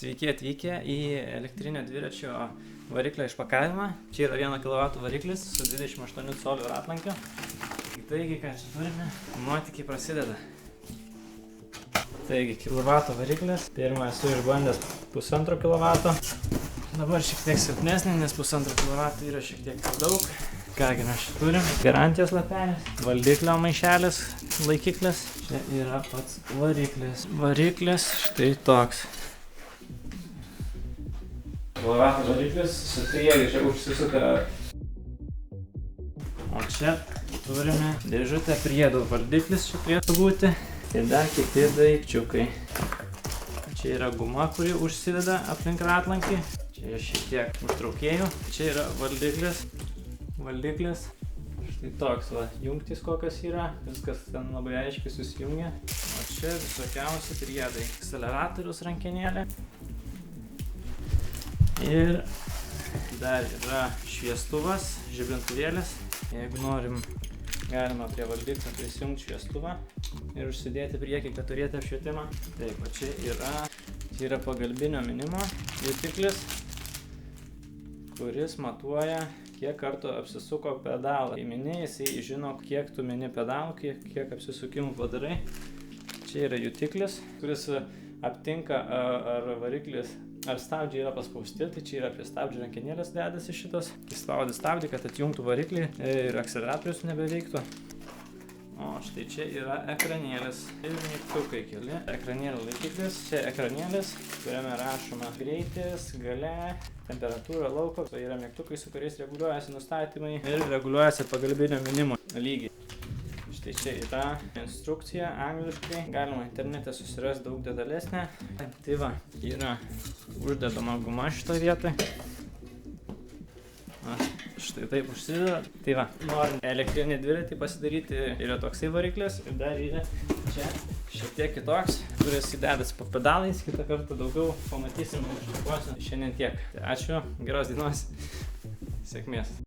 Sveiki atvykę į elektrinio dviračio variklio išpakavimą. Čia yra 1 kW variklis su 28 colių ratlankiu. Taigi, ką čia turime? Nuotykiai prasideda. Taigi, kilovato variklis. Pirmą esu išbandęs 1,5 kW. Dabar šiek tiek silpnesnė, nes 1,5 kW yra šiek tiek per daug. Kągi mes čia turim? Garantijos lapelis, valdiklio maišelis, laikiklis. Čia yra pats variklis. Variklis štai toks. Kilovato variklis su trieliu čia užsisuka. O čia turime dėžutę priedų. Valdiklis čia turėtų būti. Ir dar kiti daikčiukai. Čia yra guma, kuri užsideda aplink ratlankį. Čia šiek tiek užtraukėjų. Čia yra valdiklis. Valdiklis. Štai toks va, jungtis kokios yra. Viskas ten labai aiškiai susijungia. O čia visokiausi priedai. Akseleratorius rankenėlė. Ir dar yra šviestuvas, žibintuvėlis. Jeigu norim, galima prie valdiklio prisijungti šviestuvą ir užsidėti priekį, kad turėti apšvietimą. Taip, o čia yra pagalbinio minimo jutiklis, kuris matuoja, kiek kartų apsisuko pedalą. Kai mini, jisai žino, kiek tu mini pedalų, kiek apsisukimų padarai. Čia yra jutiklis, kuris aptinka, ar variklis, ar stabdžiai yra paspausti. Tai čia yra prie stabdžių rankenėlės dedasi šitas. Įspaudi stabdį, kad atjungtų variklį ir akseleratorius nebeveiktų. O štai čia yra ekranėlis ir mygtukai keli. Ekranėlio laikiklis. Čia ekranėlis, kuriame rašoma greitis, galia, temperatūra, lauko. Tai yra mygtukai, su kuriais reguliuojasi nustatymai ir reguliuojasi pagalbinio minimo lygiai. Štai čia yra instrukcija angliškai. Galima internete susirasti daug detalesnę. Tai va, yra uždedama guma šitoje vietoje. Štai taip užsideda. Tai va, norint elektrinį dviratį pasidaryti, yra toksai variklis. Ir dar yra čia šiek tiek kitoks, kuris įdedasi po pedalais. Kitą kartą daugiau pamatysim. Šiandien tiek. Tai ačiū, geros dienos, sėkmės.